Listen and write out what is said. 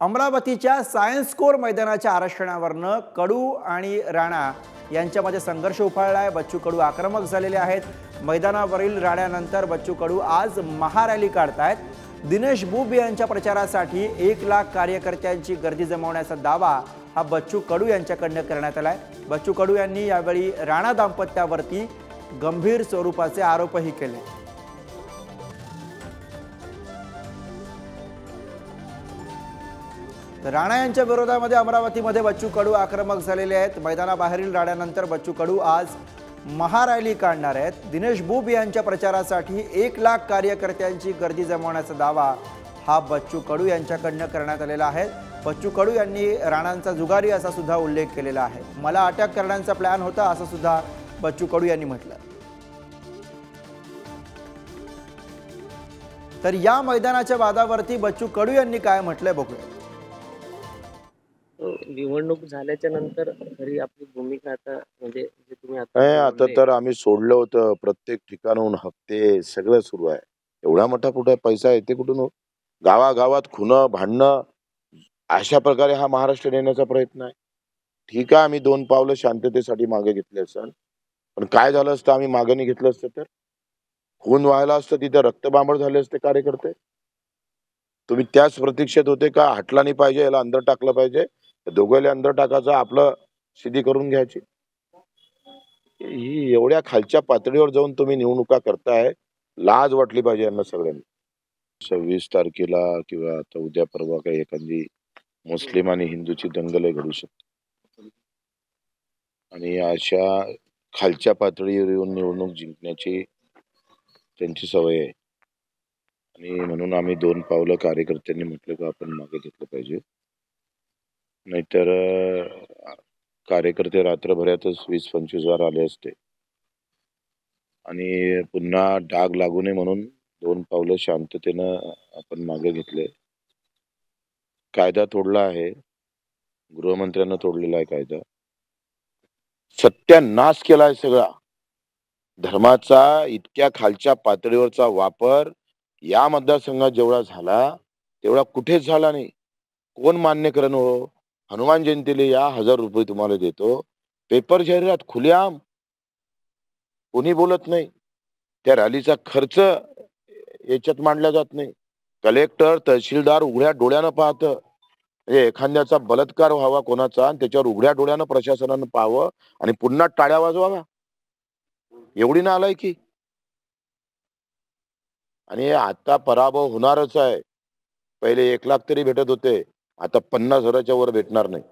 अमरावतीच्या science core मैदानाच्या आरक्षणावरनं कडू आणि राणा यांच्यामध्ये संघर्ष उफाळला आहे। बच्चू कडू आक्रमक झालेले आहेत। मैदानावरील राण्यानंतर बच्चू कडू आज महारॅली काढतायत। दिनेश बुब यांच्या प्रचारासाठी 1 लाख कार्यकर्त्यांची गर्दी जमवण्याचा दावा हा बच्चू कडू यांच्याकडून करण्यात आलाय। बच्चू कडू यांनी यावेळी राणा दाम्पत्यावरती गंभीर स्वरूपाचे आरोपही केले। राणा यांच्या विरोधामध्ये अमरावतीमध्ये बच्चू कडू आक्रमक झालेले आहेत। मैदानाबाहेरील राण्यानंतर बच्चू कडू आज महारॅली काढणार आहेत। दिनेश बुब यांच्या प्रचारासाठी 1 लाख कार्यकर्त्यांची गर्दी जमवण्याचा दावा हा बच्चू कडू यांच्याकडून करण्यात आलेला आहे। बच्चू कडू यांनी राणांचा जुगारी असा सुद्धा उल्लेख केलेला आहे। मला अटक करण्याचा प्लॅन होता असं सुद्धा बच्चू कडू यांनी म्हटलं। तर या मैदानाच्या वादावरती बच्चू कडू यांनी काय म्हटलंय बघूया। निवडणूक झाल्याच्या नंतर खरी आपली भूमिका आता म्हणजे जे तुम्ही आता तर आम्ही सोडलं होतं। प्रत्येक ठिकाणून हप्ते सगळं सुरू आहे। एवढा मोठा कुठे पैसा येते कुठून? गावागावात खुनं भांडणं अशा प्रकारे हा महाराष्ट्र नेण्याचा प्रयत्न आहे। ठीक आहे, आम्ही 2 पावलं शांततेसाठी मागे घेतले असतं, पण काय झालं असतं आम्ही मागे नाही घेतलं असतं तर खून व्हायला असतं, तिथे रक्तबांबळ झाले असते कार्यकर्ते। तुम्ही त्याच प्रतीक्षेत होते का हटला नाही पाहिजे, याला अंदर टाकलं पाहिजे, दोघांना अंदर टाकायचं, आपलं सिद्धी करून घ्यायची। ही एवढ्या खालच्या पातळीवर जाऊन तुम्ही निवडणुका करताय, लाज वाटली पाहिजे यांना सगळ्यांना। 26 तारखेला किंवा आता उद्या परवा काही एखादी मुस्लिम आणि हिंदूची दंगल घडू शकते आणि अशा खालच्या पातळीवर येऊन निवडणूक जिंकण्याची त्यांची सवय आहे आणि म्हणून आम्ही 2 पावलं कार्यकर्त्यांनी म्हटलं की आपण मागे घेतलं पाहिजे, नाहीतर कार्यकर्ते रात्रभरातच 20-25 हजार आले असते आणि पुन्हा डाग लागू नये म्हणून 2 पावलं शांततेनं आपण मागे घेतले। कायदा तोडला आहे, गृहमंत्र्यांना तोडलेला आहे कायदा, सत्यानाश केलाय सगळा। धर्माचा इतक्या खालच्या पातळीवरचा वापर या मतदारसंघात जेवढा झाला तेवढा कुठेच झाला नाही। कोण मान्य करण हो? हनुमान जयंतीला या 1000 रुपये तुम्हाला देतो, पेपर जाहिरात खुलेआम, कोणी बोलत नाही। त्या रॅलीचा खर्च याच्यात मांडला जात नाही। कलेक्टर तहसीलदार उघड्या डोळ्यानं पाहतं, एखाद्याचा बलात्कार व्हावा कोणाचा आणि त्याच्यावर उघड्या डोळ्यानं प्रशासनानं पाहावं आणि पुन्हा टाळ्या वाजवाव्या, एवढी ना आलाय की। आणि आता पराभव होणारच आहे। पहिले 1 लाख तरी भेटत होते, आता 50,000च्या वर भेटणार नाही।